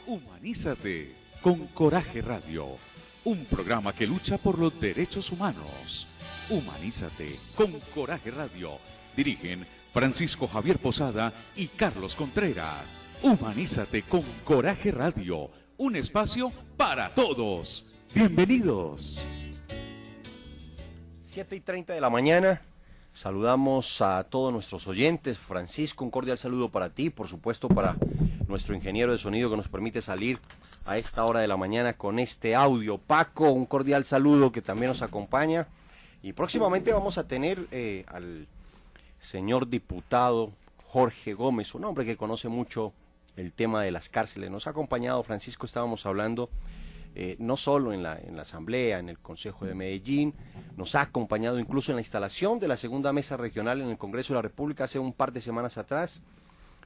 Humanízate con Coraje Radio, un programa que lucha por los derechos humanos. Humanízate con Coraje Radio. Dirigen Francisco Javier Posada y Carlos Contreras. Humanízate con Coraje Radio, un espacio para todos. Bienvenidos. 7:30 de la mañana. Saludamos a todos nuestros oyentes. Francisco, un cordial saludo para ti, por supuesto para nuestro ingeniero de sonido que nos permite salir a esta hora de la mañana con este audio. Paco, un cordial saludo que también nos acompaña. Y próximamente vamos a tener al señor diputado Jorge Gómez, un hombre que conoce mucho el tema de las cárceles. Nos ha acompañado, Francisco, estábamos hablando no solo en la Asamblea, en el Consejo de Medellín, nos ha acompañado incluso en la instalación de la segunda mesa regional en el Congreso de la República hace un par de semanas atrás.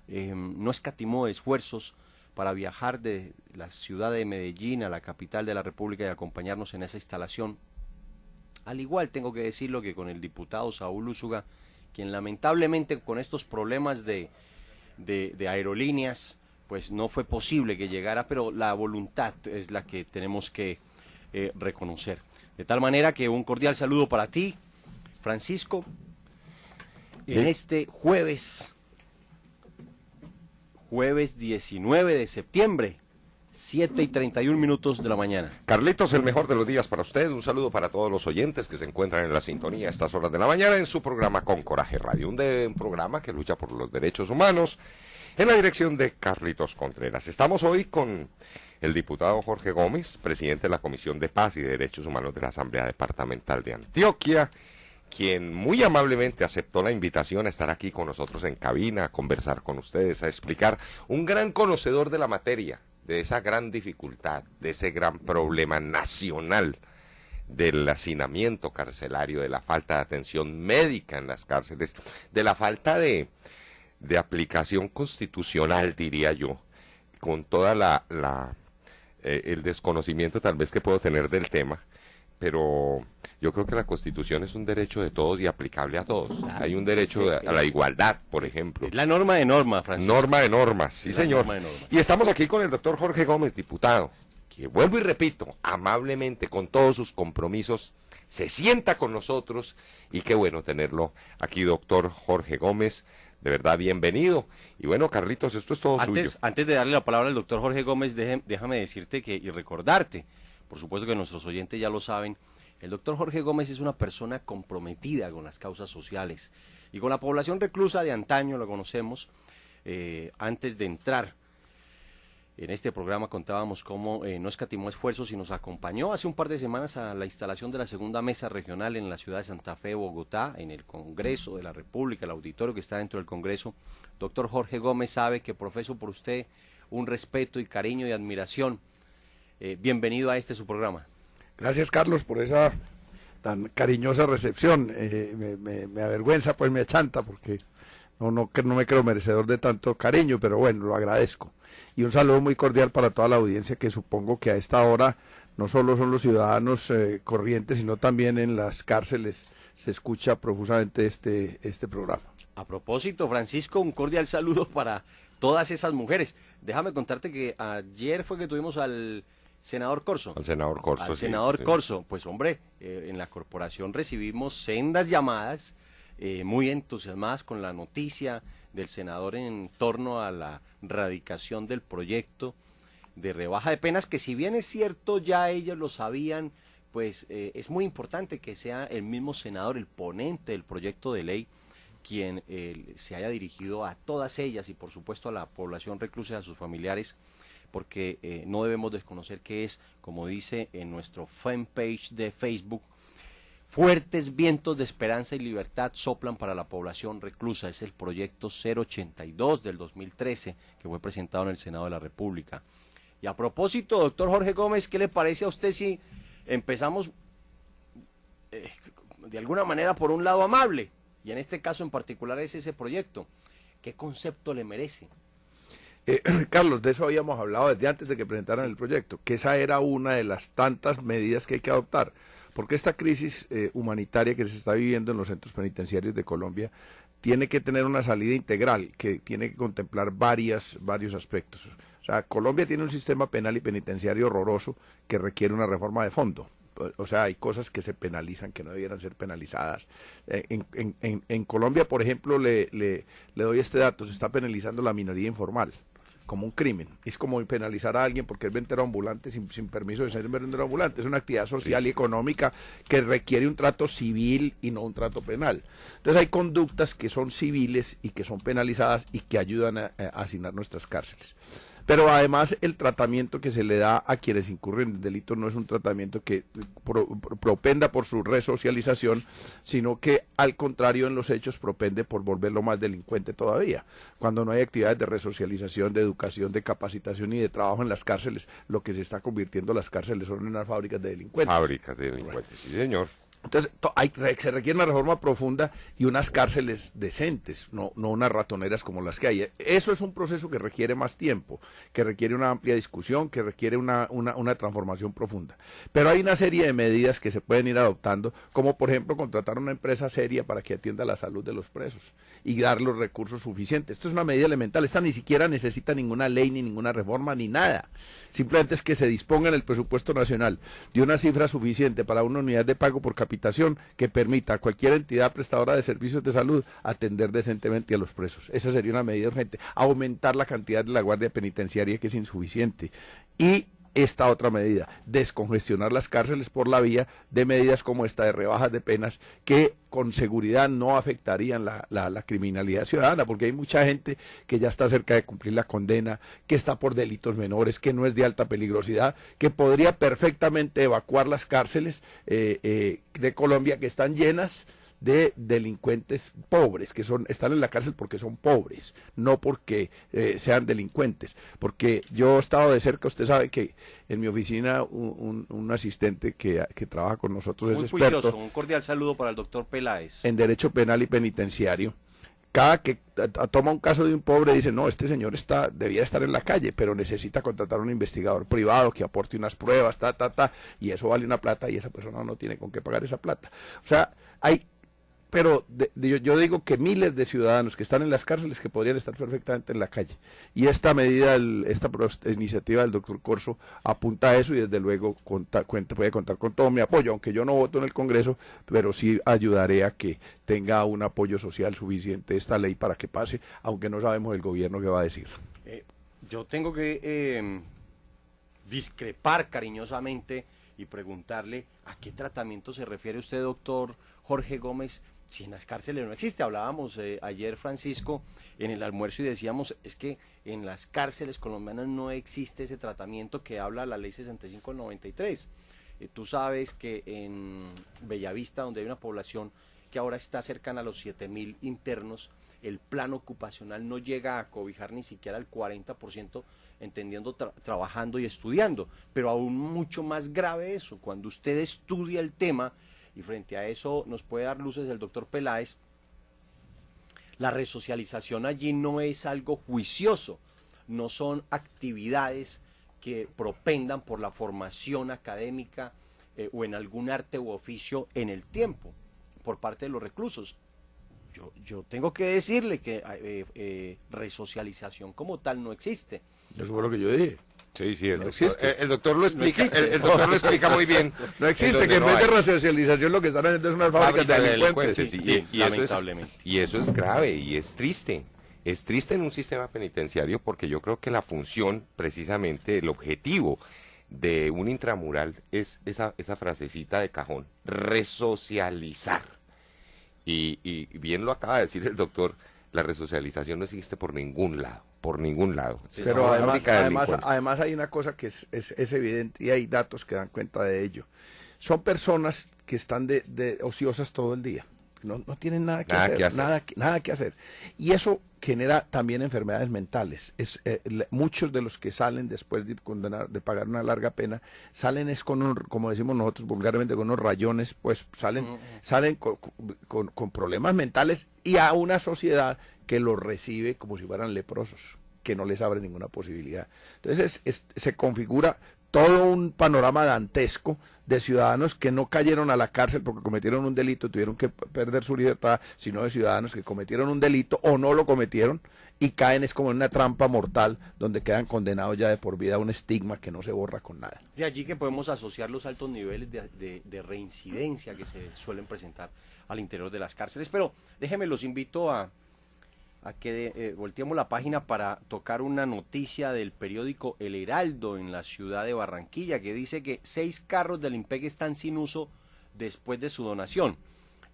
No escatimó esfuerzos para viajar de la ciudad de Medellín a la capital de la República y acompañarnos en esa instalación. Al igual tengo que decirlo que con el diputado Saúl Úsuga, quien lamentablemente con estos problemas de aerolíneas, pues no fue posible que llegara, pero la voluntad es la que tenemos que reconocer. De tal manera que un cordial saludo para ti, Francisco, en este jueves 19 de septiembre, 7:31 de la mañana. Carlitos, el mejor de los días para usted. Un saludo para todos los oyentes que se encuentran en la sintonía a estas horas de la mañana en su programa Con Coraje Radio, un programa que lucha por los derechos humanos, en la dirección de Carlitos Contreras. Estamos hoy con el diputado Jorge Gómez, presidente de la Comisión de Paz y Derechos Humanos de la Asamblea Departamental de Antioquia, quien muy amablemente aceptó la invitación a estar aquí con nosotros en cabina, a conversar con ustedes, a explicar, un gran conocedor de la materia, de esa gran dificultad, de ese gran problema nacional del hacinamiento carcelario, de la falta de atención médica en las cárceles, de la falta de aplicación constitucional, diría yo, con toda el desconocimiento tal vez que puedo tener del tema, pero yo creo que la Constitución es un derecho de todos y aplicable a todos. Claro. Hay un derecho a la igualdad, por ejemplo. Es la norma de normas, Francisco. Norma de normas, sí, señor. Y estamos aquí con el doctor Jorge Gómez, diputado, que vuelvo y repito, amablemente, con todos sus compromisos, se sienta con nosotros, y qué bueno tenerlo aquí, doctor Jorge Gómez. De verdad, bienvenido. Y bueno, Carlitos, esto es todo suyo. Antes de darle la palabra al doctor Jorge Gómez, déjame decirte y recordarte, por supuesto que nuestros oyentes ya lo saben, el doctor Jorge Gómez es una persona comprometida con las causas sociales y con la población reclusa de antaño, lo conocemos. Antes de entrar en este programa contábamos cómo no escatimó esfuerzos y nos acompañó hace un par de semanas a la instalación de la segunda mesa regional en la ciudad de Santa Fe, Bogotá, en el Congreso de la República, el auditorio que está dentro del Congreso. Doctor Jorge Gómez sabe que profeso por usted un respeto y cariño y admiración. Bienvenido a su programa. Gracias, Carlos, por esa tan cariñosa recepción. Me avergüenza, pues me achanta, porque no me creo merecedor de tanto cariño, pero bueno, lo agradezco. Y un saludo muy cordial para toda la audiencia, que supongo que a esta hora no solo son los ciudadanos corrientes, sino también en las cárceles se escucha profusamente este programa. A propósito, Francisco, un cordial saludo para todas esas mujeres. Déjame contarte que ayer fue que tuvimos al senador Corso. Al senador Corso. Al senador Corso. Pues hombre, en la corporación recibimos sendas llamadas muy entusiasmadas con la noticia del senador en torno a la radicación del proyecto de rebaja de penas, que si bien es cierto ya ellos lo sabían, pues es muy importante que sea el mismo senador, el ponente del proyecto de ley, quien se haya dirigido a todas ellas y por supuesto a la población reclusa y a sus familiares, porque no debemos desconocer que es, como dice en nuestro fanpage de Facebook, fuertes vientos de esperanza y libertad soplan para la población reclusa. Es el proyecto 082 del 2013 que fue presentado en el Senado de la República. Y a propósito, doctor Jorge Gómez, ¿qué le parece a usted si empezamos de alguna manera por un lado amable? Y en este caso en particular es ese proyecto. ¿Qué concepto le merece? Carlos, de eso habíamos hablado desde antes de que presentaran el proyecto, que esa era una de las tantas medidas que hay que adoptar, porque esta crisis humanitaria que se está viviendo en los centros penitenciarios de Colombia tiene que tener una salida integral, que tiene que contemplar varios aspectos. sea, Colombia tiene un sistema penal y penitenciario horroroso que requiere una reforma de fondo. O sea, hay cosas que se penalizan que no debieran ser penalizadas. En Colombia, por ejemplo, le doy este dato, se está penalizando la minería informal como un crimen. Es como penalizar a alguien porque es vendedor ambulante sin permiso de ser vendedor ambulante. Es una actividad social y económica que requiere un trato civil y no un trato penal. Entonces hay conductas que son civiles y que son penalizadas y que ayudan a asignar nuestras cárceles. Pero además el tratamiento que se le da a quienes incurren en delitos no es un tratamiento que propenda por su resocialización, sino que al contrario en los hechos propende por volverlo más delincuente todavía. Cuando no hay actividades de resocialización, de educación, de capacitación y de trabajo en las cárceles, lo que se está convirtiendo las cárceles son en unas fábricas de delincuentes. Fábricas de delincuentes, sí señor. Entonces, se requiere una reforma profunda y unas cárceles decentes, no unas ratoneras como las que hay. Eso es un proceso que requiere más tiempo, que requiere una amplia discusión, que requiere una transformación profunda. Pero hay una serie de medidas que se pueden ir adoptando, como por ejemplo contratar una empresa seria para que atienda la salud de los presos y dar los recursos suficientes. Esto es una medida elemental, esta ni siquiera necesita ninguna ley, ni ninguna reforma, ni nada. Simplemente es que se disponga en el presupuesto nacional de una cifra suficiente para una unidad de pago por capitación que permita a cualquier entidad prestadora de servicios de salud atender decentemente a los presos. Esa sería una medida urgente. Aumentar la cantidad de la guardia penitenciaria, que es insuficiente. Y esta otra medida, descongestionar las cárceles por la vía de medidas como esta de rebajas de penas que con seguridad no afectarían la criminalidad ciudadana, porque hay mucha gente que ya está cerca de cumplir la condena, que está por delitos menores, que no es de alta peligrosidad, que podría perfectamente evacuar las cárceles de Colombia, que están llenas de delincuentes pobres, que están en la cárcel porque son pobres, no porque sean delincuentes. Porque yo he estado de cerca, usted sabe que en mi oficina un asistente que trabaja con nosotros muy es experto. juicioso, un cordial saludo para el doctor Peláez. En Derecho Penal y Penitenciario. Cada que toma un caso de un pobre dice, no, este señor debía estar en la calle, pero necesita contratar a un investigador privado que aporte unas pruebas, y eso vale una plata y esa persona no tiene con qué pagar esa plata. O sea, pero yo digo que miles de ciudadanos que están en las cárceles que podrían estar perfectamente en la calle. Y esta medida, esta iniciativa del doctor Corso apunta a eso y desde luego puede contar con todo mi apoyo, aunque yo no voto en el Congreso, pero sí ayudaré a que tenga un apoyo social suficiente esta ley para que pase, aunque no sabemos el gobierno qué va a decir. Yo tengo que discrepar cariñosamente y preguntarle a qué tratamiento se refiere usted, doctor Jorge Gómez, si en las cárceles no existe. Hablábamos ayer, Francisco, en el almuerzo y decíamos, es que en las cárceles colombianas no existe ese tratamiento que habla la ley 6593. Tú sabes que en Bellavista, donde hay una población que ahora está cercana a los 7.000 internos, el plan ocupacional no llega a cobijar ni siquiera el 40%, entendiendo trabajando y estudiando, pero aún mucho más grave eso, cuando usted estudia el tema, y frente a eso nos puede dar luces el doctor Peláez, la resocialización allí no es algo juicioso, no son actividades que propendan por la formación académica o en algún arte u oficio en el tiempo, por parte de los reclusos. Yo tengo que decirle que resocialización como tal no existe. Eso fue lo que yo dije. Sí, el doctor lo explica, el doctor lo explica muy bien. No existe, que en vez de resocialización lo que están haciendo es unas fábricas de delincuentes. Y lamentablemente. Y eso es grave y es triste. Es triste en un sistema penitenciario porque yo creo que la función, precisamente, el objetivo de un intramural es esa frasecita de cajón, resocializar. Y bien lo acaba de decir el doctor, la resocialización no existe por ningún lado. Pero además hay una cosa que es evidente y hay datos que dan cuenta de ello. Son personas que están de ociosas todo el día. No tienen nada que hacer. Y eso genera también enfermedades mentales. Muchos de los que salen después de pagar una larga pena, salen como decimos nosotros vulgarmente, con unos rayones, pues salen con problemas mentales y a una sociedad que los recibe como si fueran leprosos, que no les abre ninguna posibilidad. Entonces se configura todo un panorama dantesco de ciudadanos que no cayeron a la cárcel porque cometieron un delito, tuvieron que perder su libertad, sino de ciudadanos que cometieron un delito o no lo cometieron y caen es como en una trampa mortal donde quedan condenados ya de por vida a un estigma que no se borra con nada. De allí que podemos asociar los altos niveles de reincidencia que se suelen presentar al interior de las cárceles. Pero déjenme, los invito a que volteemos la página para tocar una noticia del periódico El Heraldo en la ciudad de Barranquilla, que dice que 6 carros del IMPEC están sin uso después de su donación.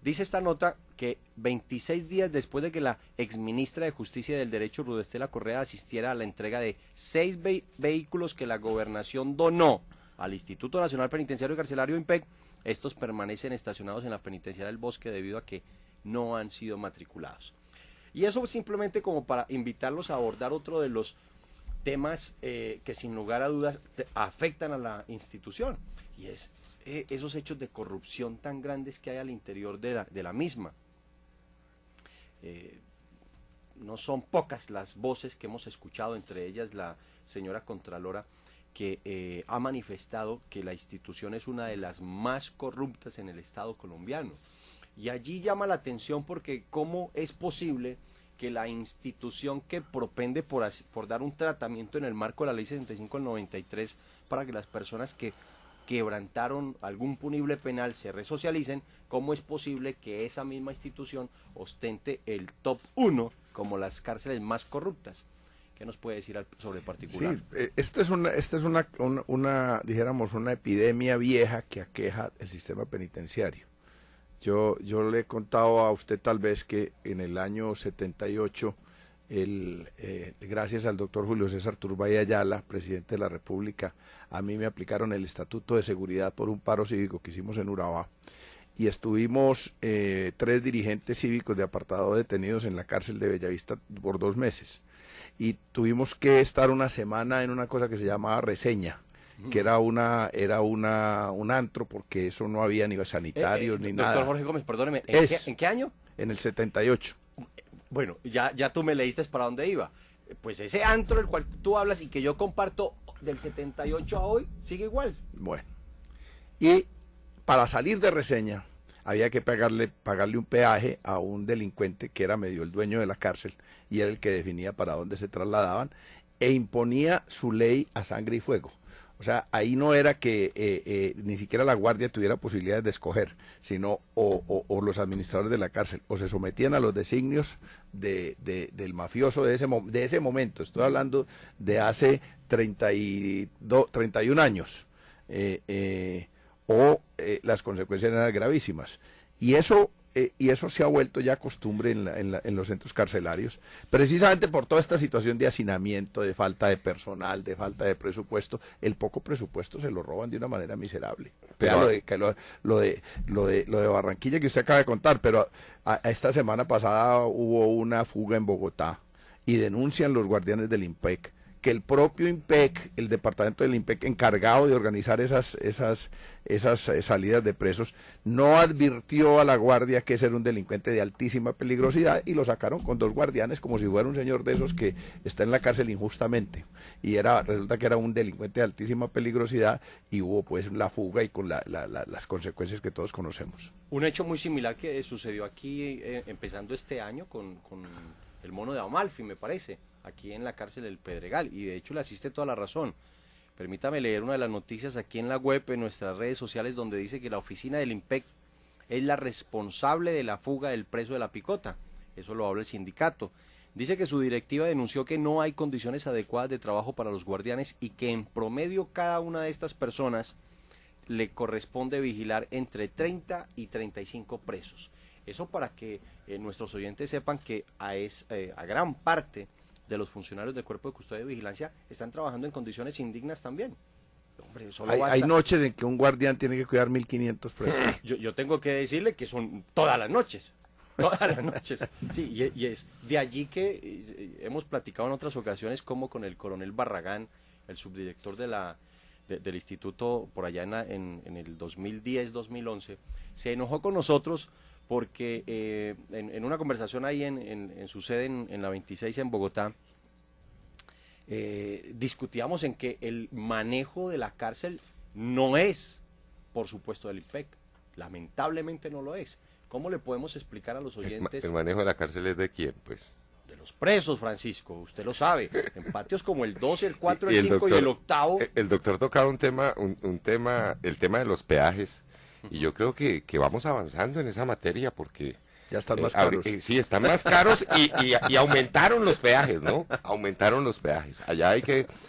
Dice esta nota que 26 días después de que la exministra de Justicia y del Derecho, Rudestela Correa, asistiera a la entrega de 6 vehículos que la gobernación donó al Instituto Nacional Penitenciario y Carcelario IMPEC, estos permanecen estacionados en la penitenciaria del Bosque debido a que no han sido matriculados. Y eso simplemente como para invitarlos a abordar otro de los temas que sin lugar a dudas afectan a la institución, y es esos hechos de corrupción tan grandes que hay al interior de la misma. No son pocas las voces que hemos escuchado, entre ellas la señora Contralora, que ha manifestado que la institución es una de las más corruptas en el Estado colombiano. Y allí llama la atención porque cómo es posible que la institución que propende por dar un tratamiento en el marco de la ley 65 del 93 para que las personas que quebrantaron algún punible penal se resocialicen, ¿cómo es posible que esa misma institución ostente el top 1 como las cárceles más corruptas? ¿Qué nos puede decir sobre el particular? Sí, esta es una dijéramos, una epidemia vieja que aqueja el sistema penitenciario. Yo le he contado a usted tal vez que en el año 78, gracias al doctor Julio César Turbay Ayala, presidente de la República, a mí me aplicaron el Estatuto de Seguridad por un paro cívico que hicimos en Urabá, y estuvimos 3 dirigentes cívicos de apartado detenidos en la cárcel de Bellavista por 2 meses, y tuvimos que estar una semana en una cosa que se llamaba reseña, que era un antro, porque eso no había ni sanitarios ni nada. Doctor Jorge Gómez, perdóneme, ¿en qué año? En el 78. Bueno, ya tú me leíste para dónde iba. Pues ese antro del cual tú hablas y que yo comparto del 78 a hoy, sigue igual. Bueno, y para salir de reseña había que pagarle un peaje a un delincuente que era medio el dueño de la cárcel y era el que definía para dónde se trasladaban e imponía su ley a sangre y fuego. O sea, ahí no era que ni siquiera la guardia tuviera posibilidades de escoger, sino o los administradores de la cárcel, o se sometían a los designios del mafioso de ese momento. Estoy hablando de hace 31 años, las consecuencias eran gravísimas. Y eso se ha vuelto ya costumbre en los centros carcelarios, precisamente por toda esta situación de hacinamiento, de falta de personal, de falta de presupuesto. El poco presupuesto se lo roban de una manera miserable. Pero lo de Barranquilla que usted acaba de contar, pero esta semana pasada hubo una fuga en Bogotá y denuncian los guardianes del IMPEC que el propio IMPEC, el departamento del IMPEC encargado de organizar esas salidas de presos, no advirtió a la guardia que ese era un delincuente de altísima peligrosidad y lo sacaron con 2 guardianes como si fuera un señor de esos que está en la cárcel injustamente. Y resulta que era un delincuente de altísima peligrosidad y hubo pues la fuga y con las consecuencias que todos conocemos. Un hecho muy similar que sucedió aquí empezando este año con el mono de Amalfi, me parece, aquí en la cárcel del Pedregal, y de hecho le asiste toda la razón. Permítame leer una de las noticias aquí en la web, en nuestras redes sociales, donde dice que la oficina del IMPEC es la responsable de la fuga del preso de La Picota. Eso lo habla el sindicato. Dice que su directiva denunció que no hay condiciones adecuadas de trabajo para los guardianes y que en promedio cada una de estas personas le corresponde vigilar entre 30 y 35 presos. Eso para que nuestros oyentes sepan que a gran parte de los funcionarios del Cuerpo de Custodia y Vigilancia están trabajando en condiciones indignas también. Hombre, hay noches en que un guardián tiene que cuidar 1.500 presos. Yo tengo que decirle que son todas las noches. Todas las noches. Sí, y es de allí que hemos platicado en otras ocasiones, como con el coronel Barragán, el subdirector del instituto por allá en el 2010-2011, se enojó con nosotros porque en una conversación ahí en su sede en la 26 en Bogotá, discutíamos en que el manejo de la cárcel no es, por supuesto, del IMPEC. Lamentablemente no lo es. ¿Cómo le podemos explicar a los oyentes? ¿El manejo de la cárcel es de quién, pues? los presos, Francisco, usted lo sabe, en patios como el 2, el 4, el 5 y el octavo. El doctor tocaba un tema, el tema de los peajes, y yo creo que vamos avanzando en esa materia porque... Ya están más caros. Sí, están más caros y aumentaron los peajes, ¿no? Aumentaron los peajes. Allá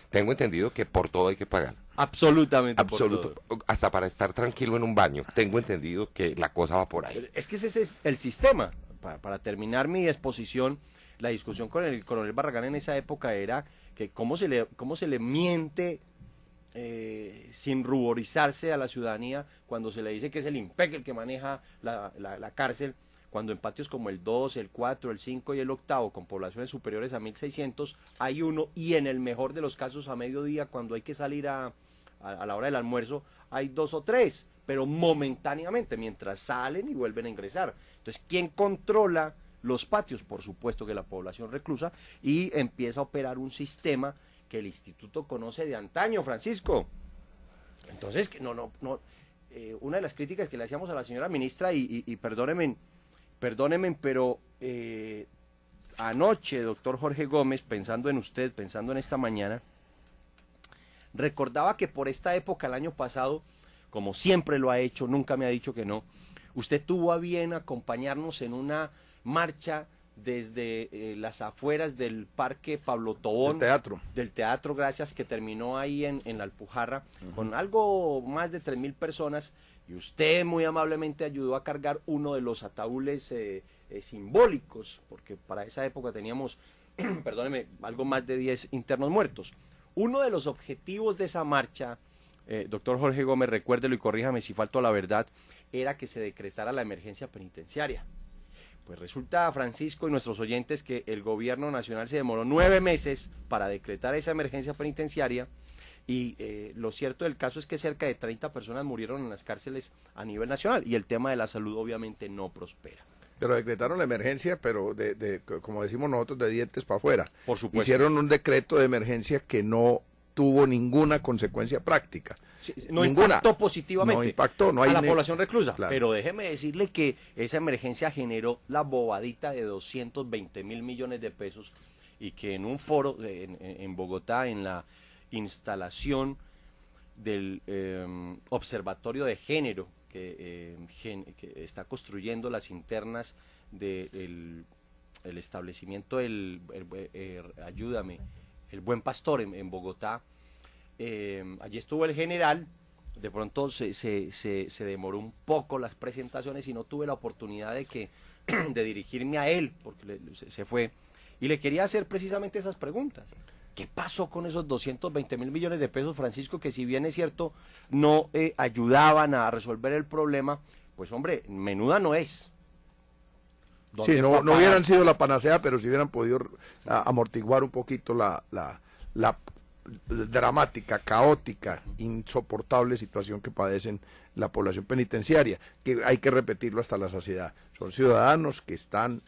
tengo entendido que por todo hay que pagar. Absolutamente. Absoluto. Hasta para estar tranquilo en un baño. Tengo entendido que la cosa va por ahí. Es que ese es el sistema. Para terminar mi exposición, la discusión con el coronel Barragán en esa época era que cómo se le miente sin ruborizarse a la ciudadanía cuando se le dice que es el IMPEC el que maneja la cárcel, cuando en patios como el 2, el 4, el 5 y el octavo, con poblaciones superiores a 1.600, hay uno, y en el mejor de los casos a mediodía, cuando hay que salir a la hora del almuerzo, hay 2 o 3, pero momentáneamente, mientras salen y vuelven a ingresar. Entonces, ¿quién controla los patios? Por supuesto que la población reclusa, y empieza a operar un sistema que el instituto conoce de antaño, Francisco. Entonces, una de las críticas que le hacíamos a la señora ministra, y perdónenme, pero anoche, doctor Jorge Gómez, pensando en usted, pensando en esta mañana, recordaba que por esta época, el año pasado, como siempre lo ha hecho, nunca me ha dicho que no, usted tuvo a bien acompañarnos en una marcha desde las afueras del Parque Pablo Tobón, del teatro, gracias, que terminó ahí en la Alpujarra, con algo más de 3.000 personas, y usted muy amablemente ayudó a cargar uno de los ataúdes simbólicos, porque para esa época teníamos, perdóneme, algo más de 10 internos muertos. Uno de los objetivos de esa marcha, doctor Jorge Gómez, recuérdelo y corríjame si falto a la verdad, era que se decretara la emergencia penitenciaria. Pues resulta, Francisco y nuestros oyentes, que el gobierno nacional se demoró 9 meses para decretar esa emergencia penitenciaria, y lo cierto del caso es que cerca de 30 personas murieron en las cárceles a nivel nacional, y el tema de la salud obviamente no prospera. Pero decretaron la emergencia, pero como decimos nosotros, de dientes para afuera. Por supuesto. Hicieron un decreto de emergencia que no tuvo ninguna consecuencia práctica. Sí, no impactó positivamente no impactó, no hay a la población reclusa. Claro. Pero déjeme decirle que esa emergencia generó la bobadita de 220.000 millones de pesos, y que en un foro en Bogotá, en la instalación del Observatorio de Género que está construyendo las internas del establecimiento ayúdame, el Buen Pastor en Bogotá, allí estuvo el general. De pronto se demoró un poco las presentaciones y no tuve la oportunidad de dirigirme a él, porque se fue, y le quería hacer precisamente esas preguntas. ¿Qué pasó con esos 220.000 millones de pesos, Francisco, que si bien es cierto no ayudaban a resolver el problema, pues hombre, menuda no es? Sí, no hubieran sido la panacea, pero si hubieran podido amortiguar un poquito la dramática, caótica, insoportable situación que padecen la población penitenciaria, que hay que repetirlo hasta la saciedad. Son ciudadanos que están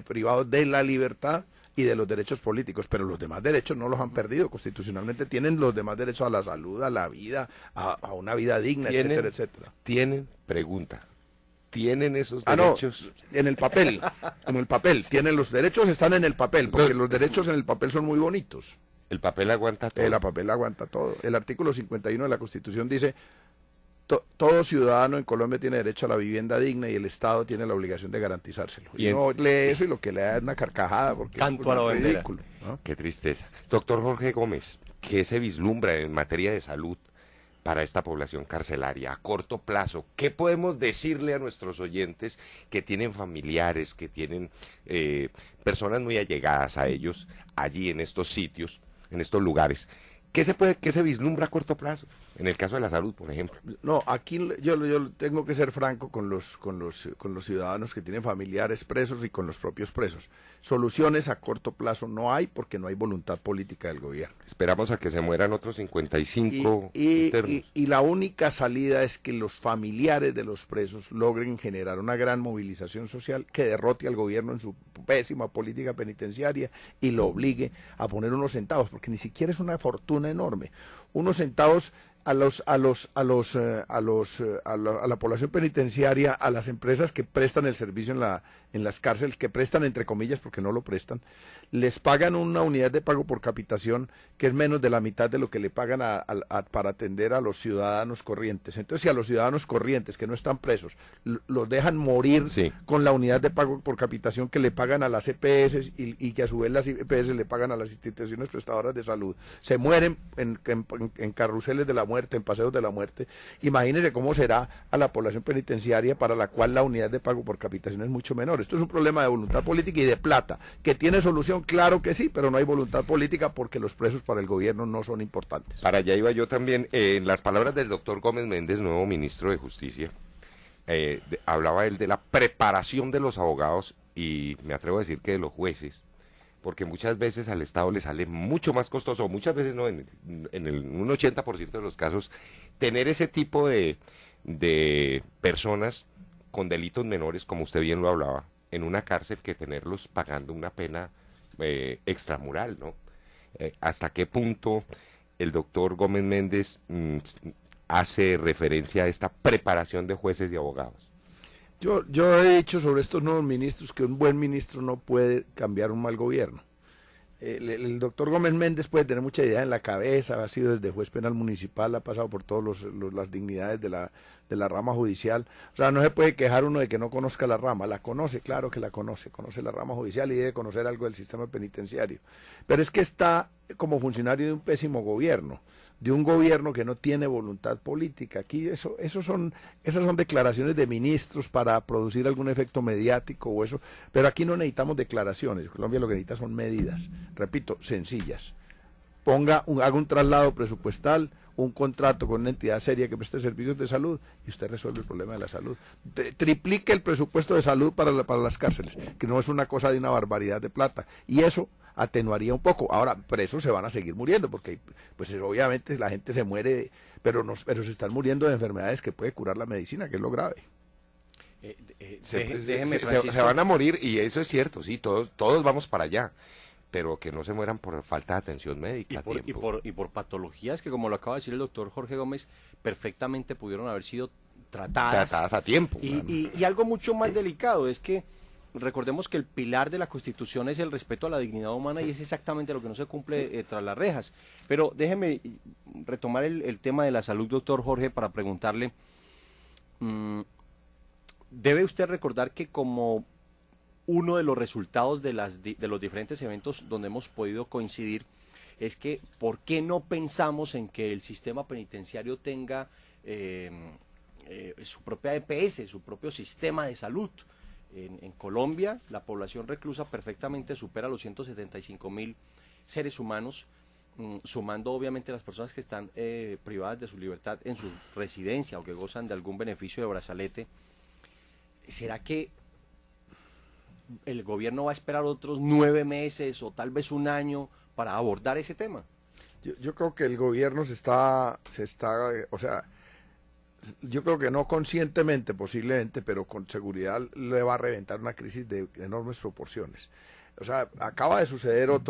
privados de la libertad y de los derechos políticos, pero los demás derechos no los han perdido. Constitucionalmente tienen los demás derechos a la salud, a la vida, a una vida digna, etcétera, etcétera. ¿Tienen esos derechos? No, en el papel, tienen los derechos, están en el papel, porque los derechos en el papel son muy bonitos. El papel aguanta todo. El papel aguanta todo. El artículo 51 de la Constitución dice: todo ciudadano en Colombia tiene derecho a la vivienda digna y el Estado tiene la obligación de garantizárselo. Y no lee eso y lo que le da es una carcajada, porque canto a la bandera. Ridículo, ¿no? Qué tristeza. Doctor Jorge Gómez, ¿qué se vislumbra en materia de salud para esta población carcelaria a corto plazo? ¿Qué podemos decirle a nuestros oyentes que tienen familiares, que tienen personas muy allegadas a ellos allí en estos sitios, en estos lugares? ¿Qué se vislumbra a corto plazo? En el caso de la salud, por ejemplo. No, aquí yo tengo que ser franco con los ciudadanos que tienen familiares presos y con los propios presos. Soluciones a corto plazo no hay, porque no hay voluntad política del gobierno. Esperamos a que se mueran otros 55 internos. Y la única salida es que los familiares de los presos logren generar una gran movilización social que derrote al gobierno en su pésima política penitenciaria y lo obligue a poner unos centavos, porque ni siquiera es una fortuna enorme. Unos centavos a la población penitenciaria, a las empresas que prestan el servicio en las cárceles, que prestan entre comillas porque no lo prestan, les pagan una unidad de pago por capitación que es menos de la mitad de lo que le pagan para atender a los ciudadanos corrientes. Entonces, si a los ciudadanos corrientes que no están presos los dejan morir Sí. con la unidad de pago por capitación que le pagan a las EPS y que a su vez las EPS le pagan a las instituciones prestadoras de salud, se mueren en carruseles de la muerte, en paseos de la muerte. Imagínense cómo será a la población penitenciaria para la cual la unidad de pago por capitación es mucho menor. Esto es un problema de voluntad política y de plata. ¿Que tiene solución? Claro que sí, pero no hay voluntad política porque los presos para el gobierno no son importantes. Para allá iba yo también. En las palabras del doctor Gómez Méndez, nuevo ministro de Justicia, hablaba él de la preparación de los abogados y me atrevo a decir que de los jueces, porque muchas veces al Estado le sale mucho más costoso, o muchas veces no, un 80% de los casos, tener ese tipo de personas con delitos menores, como usted bien lo hablaba, en una cárcel que tenerlos pagando una pena extramural, ¿no? ¿Hasta qué punto el doctor Gómez Méndez hace referencia a esta preparación de jueces y abogados? Yo he dicho sobre estos nuevos ministros que un buen ministro no puede cambiar un mal gobierno. El doctor Gómez Méndez puede tener mucha idea en la cabeza, ha sido desde juez penal municipal, ha pasado por todas las dignidades de la rama judicial. O sea, no se puede quejar uno de que no conozca la rama, la conoce, claro que la conoce la rama judicial y debe conocer algo del sistema penitenciario. Pero es que está como funcionario de un pésimo gobierno, de un gobierno que no tiene voluntad política. Aquí esas son declaraciones de ministros para producir algún efecto mediático o eso, pero aquí no necesitamos declaraciones. Colombia lo que necesita son medidas, repito, sencillas. Haga un traslado presupuestal, un contrato con una entidad seria que preste servicios de salud y usted resuelve el problema de la salud. Triplique el presupuesto de salud para las cárceles, que no es una cosa de una barbaridad de plata, y eso atenuaría un poco. Ahora, presos se van a seguir muriendo, porque pues obviamente la gente se muere, pero se están muriendo de enfermedades que puede curar la medicina, que es lo grave. Se van a morir, y eso es cierto, sí, todos vamos para allá, pero que no se mueran por falta de atención médica. Y por patologías que, como lo acaba de decir el doctor Jorge Gómez, perfectamente pudieron haber sido tratadas a tiempo. Y algo mucho más delicado es que recordemos que el pilar de la Constitución es el respeto a la dignidad humana y es exactamente lo que no se cumple tras las rejas. Pero déjeme retomar el tema de la salud, doctor Jorge, para preguntarle, ¿debe usted recordar que como uno de los resultados de los diferentes eventos donde hemos podido coincidir es que ¿por qué no pensamos en que el sistema penitenciario tenga su propia EPS, su propio sistema de salud? En Colombia la población reclusa perfectamente supera los 175.000 seres humanos, sumando obviamente las personas que están privadas de su libertad en su residencia o que gozan de algún beneficio de brazalete. ¿Será que el gobierno va a esperar otros 9 meses o tal vez un año para abordar ese tema? Yo creo que el gobierno o sea, yo creo que no conscientemente posiblemente, pero con seguridad le va a reventar una crisis de enormes proporciones. O sea, acaba de suceder en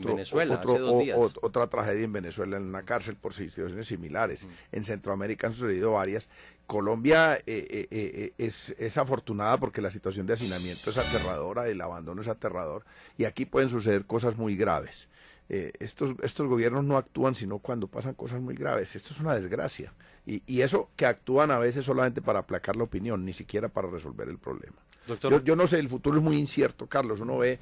Venezuela, hace 2 días. otra tragedia en Venezuela, en una cárcel por situaciones similares. En Centroamérica han sucedido varias. Colombia es afortunada porque la situación de hacinamiento es aterradora, el abandono es aterrador, y aquí pueden suceder cosas muy graves. Estos gobiernos no actúan sino cuando pasan cosas muy graves. Esto es una desgracia. Y eso que actúan a veces solamente para aplacar la opinión, ni siquiera para resolver el problema. Doctor, yo no sé, el futuro es muy incierto, Carlos. Uno ve,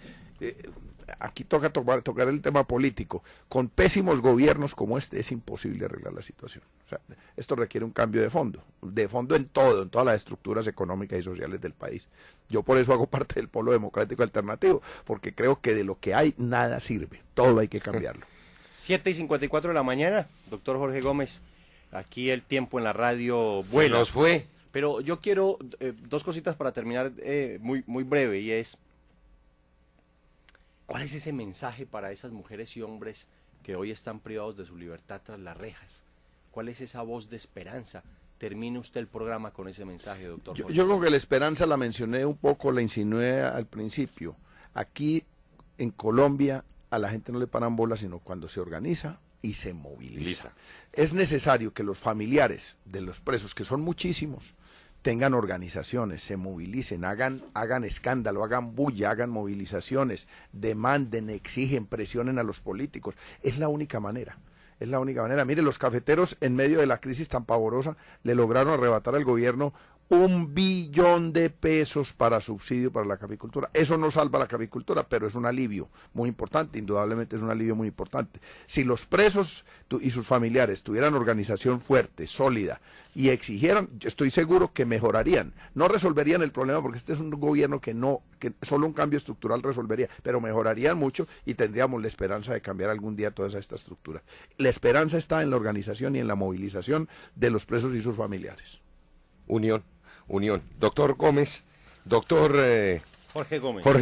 aquí toca tocar el tema político. Con pésimos gobiernos como este es imposible arreglar la situación. O sea, esto requiere un cambio de fondo en todo, en todas las estructuras económicas y sociales del país. Yo por eso hago parte del Polo Democrático Alternativo, porque creo que de lo que hay nada sirve, todo hay que cambiarlo. 7:54 de la mañana, doctor Jorge Gómez, aquí el tiempo en la radio vuela. Se nos fue. Pero yo quiero 2 cositas para terminar muy breve, y es, ¿cuál es ese mensaje para esas mujeres y hombres que hoy están privados de su libertad tras las rejas? ¿Cuál es esa voz de esperanza? Termine usted el programa con ese mensaje, doctor. Yo creo que la esperanza la mencioné un poco, la insinué al principio. Aquí en Colombia a la gente no le paran bolas, sino cuando se organiza, y se moviliza. Es necesario que los familiares de los presos, que son muchísimos, tengan organizaciones, se movilicen, hagan escándalo, hagan bulla, hagan movilizaciones, demanden, exigen, presionen a los políticos. Es la única manera. Es la única manera. Mire, los cafeteros en medio de la crisis tan pavorosa le lograron arrebatar al gobierno 1 billón de pesos para subsidio para la caficultura. Eso no salva la caficultura, pero es un alivio muy importante, indudablemente es un alivio muy importante. Si los presos y sus familiares tuvieran organización fuerte, sólida, y exigieran, yo estoy seguro que mejorarían. No resolverían el problema porque este es un gobierno que solo un cambio estructural resolvería, pero mejorarían mucho y tendríamos la esperanza de cambiar algún día toda esta estructura. La esperanza está en la organización y en la movilización de los presos y sus familiares. Unión. Doctor Gómez, Jorge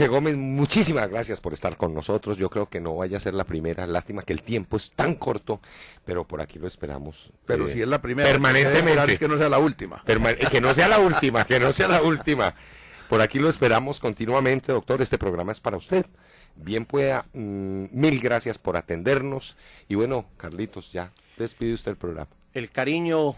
Gómez, muchísimas gracias por estar con nosotros. Yo creo que no vaya a ser la primera. Lástima que el tiempo es tan corto, pero por aquí lo esperamos. Pero si es la primera, permanentemente. Es que no sea la última. Que no sea la última, Por aquí lo esperamos continuamente, doctor. Este programa es para usted. Bien pueda. Mil gracias por atendernos. Y bueno, Carlitos, ya despide usted el programa. El cariño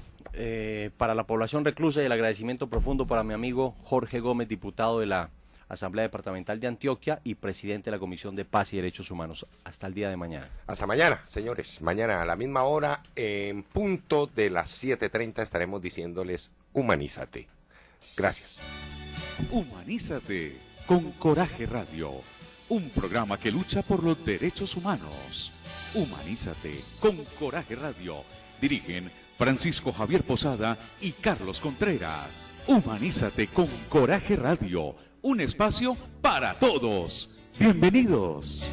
para la población reclusa y el agradecimiento profundo para mi amigo Jorge Gómez, diputado de la Asamblea Departamental de Antioquia y presidente de la Comisión de Paz y Derechos Humanos. Hasta el día de mañana. Hasta mañana, señores. Mañana a la misma hora, en punto de las 7:30, estaremos diciéndoles humanízate. Gracias. Humanízate con Coraje Radio, un programa que lucha por los derechos humanos. Humanízate con Coraje Radio. Dirigen Francisco Javier Posada y Carlos Contreras. Humanízate con Coraje Radio, un espacio para todos. Bienvenidos.